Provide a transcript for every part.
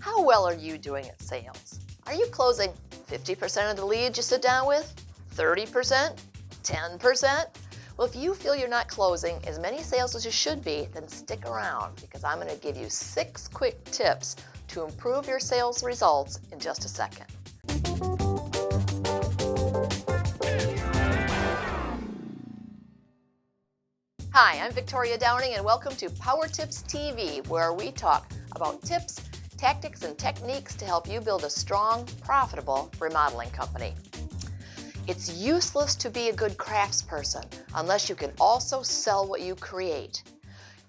How well are you doing at sales? Are you closing 50% of the leads you sit down with? 30%? 10%? Well, if you feel you're not closing as many sales as you should be, then stick around because I'm going to give you 6 quick tips to improve your sales results in just a second. Hi, I'm Victoria Downing and welcome to PowerTips TV, where we talk about tips, tactics, and techniques to help you build a strong, profitable remodeling company. It's useless to be a good craftsperson unless you can also sell what you create.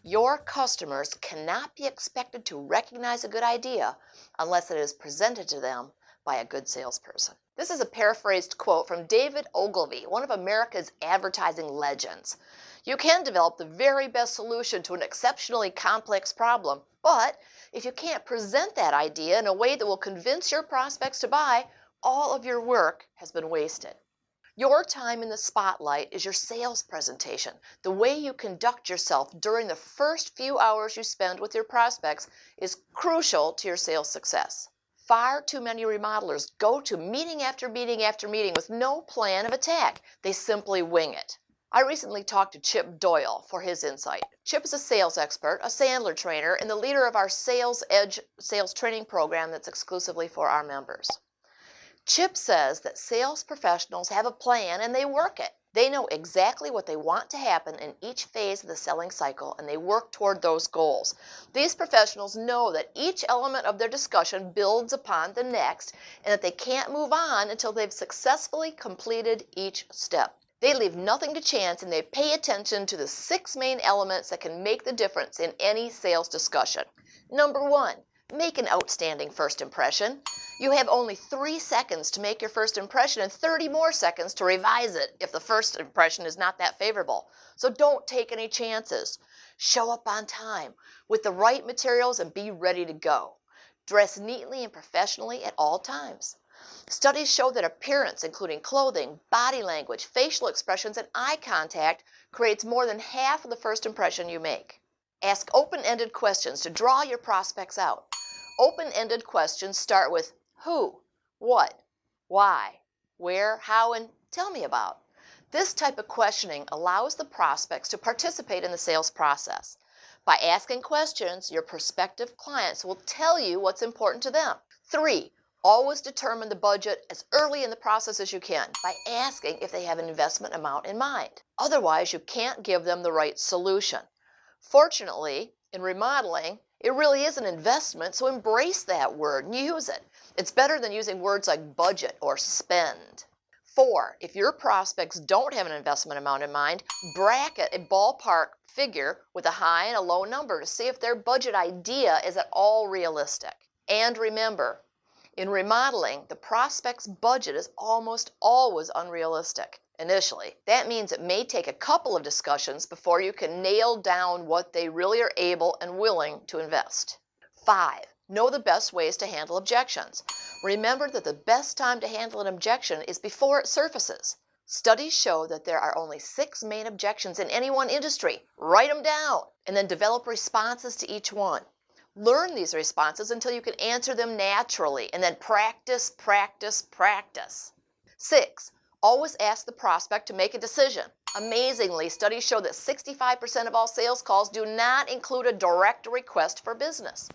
Your customers cannot be expected to recognize a good idea unless it is presented to them by a good salesperson. This is a paraphrased quote from David Ogilvy, one of America's advertising legends. You can develop the very best solution to an exceptionally complex problem, but if you can't present that idea in a way that will convince your prospects to buy, all of your work has been wasted. Your time in the spotlight is your sales presentation. The way you conduct yourself during the first few hours you spend with your prospects is crucial to your sales success. Far too many remodelers go to meeting after meeting after meeting with no plan of attack. They simply wing it. I recently talked to Chip Doyle for his insight. Chip is a sales expert, a Sandler trainer, and the leader of our Sales Edge sales training program that's exclusively for our members. Chip says that sales professionals have a plan and they work it. They know exactly what they want to happen in each phase of the selling cycle and they work toward those goals. These professionals know that each element of their discussion builds upon the next and that they can't move on until they've successfully completed each step. They leave nothing to chance and they pay attention to the 6 main elements that can make the difference in any sales discussion. Number 1, make an outstanding first impression. You have only 3 seconds to make your first impression and 30 more seconds to revise it if the first impression is not that favorable. So don't take any chances. Show up on time with the right materials and be ready to go. Dress neatly and professionally at all times. Studies show that appearance, including clothing, body language, facial expressions, and eye contact, creates more than half of the first impression you make. Ask open-ended questions to draw your prospects out. Open-ended questions start with who, what, why, where, how, and tell me about. This type of questioning allows the prospects to participate in the sales process. By asking questions, your prospective clients will tell you what's important to them. 3, always determine the budget as early in the process as you can by asking if they have an investment amount in mind. Otherwise, you can't give them the right solution. Fortunately, in remodeling, it really is an investment, so embrace that word and use it. It's better than using words like budget or spend. 4, if your prospects don't have an investment amount in mind, bracket a ballpark figure with a high and a low number to see if their budget idea is at all realistic. And remember, in remodeling, the prospect's budget is almost always unrealistic initially. That means it may take a couple of discussions before you can nail down what they really are able and willing to invest. 5, know the best ways to handle objections. Remember that the best time to handle an objection is before it surfaces. Studies show that there are only 6 main objections in any one industry. Write them down and then develop responses to each one. Learn these responses until you can answer them naturally and then practice, practice, practice. 6, always ask the prospect to make a decision. Amazingly, studies show that 65% of all sales calls do not include a direct request for business.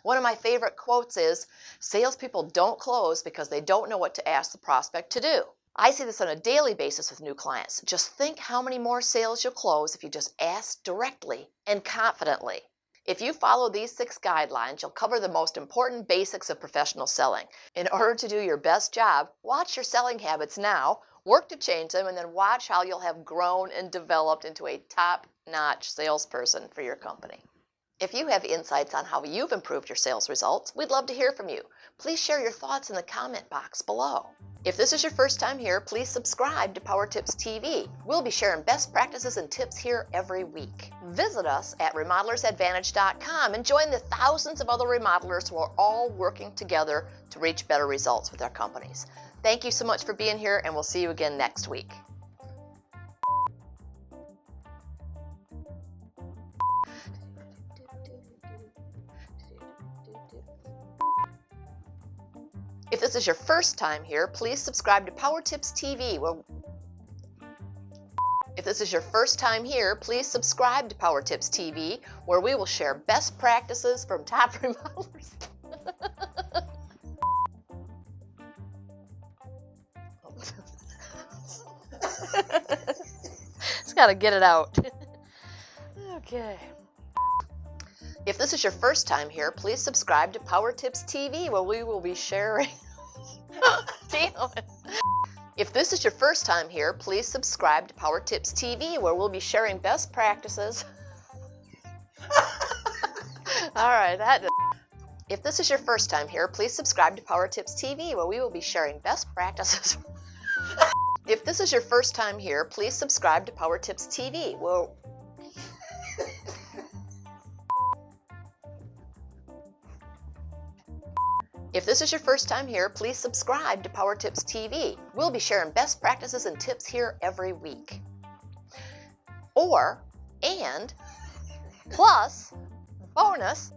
One of my favorite quotes is, salespeople don't close because they don't know what to ask the prospect to do. I see this on a daily basis with new clients. Just think how many more sales you'll close if you just ask directly and confidently. If you follow these 6 guidelines, you'll cover the most important basics of professional selling. In order to do your best job, watch your selling habits now, work to change them, and then watch how you'll have grown and developed into a top-notch salesperson for your company. If you have insights on how you've improved your sales results, we'd love to hear from you. Please share your thoughts in the comment box below. If this is your first time here, please subscribe to PowerTips TV. We'll be sharing best practices and tips here every week. Visit us at remodelersadvantage.com and join the thousands of other remodelers who are all working together to reach better results with their companies. Thank you so much for being here, and we'll see you again next week. this is your first time here, please subscribe to PowerTips TV. If this is your first time here, please subscribe to PowerTips TV, where we will share best practices from top remodelers. Just gotta get it out. Okay. If this is your first time here, please subscribe to PowerTips TV, where we will be sharing. If this is your first time here, please subscribe to PowerTips TV, where we'll be sharing best practices. All right, If this is your first time here, please subscribe to PowerTips TV, where we will be sharing best practices. If this is your first time here, please subscribe to PowerTips TV. If this is your first time here, please subscribe to PowerTips TV. We'll be sharing best practices and tips here every week. Plus, bonus,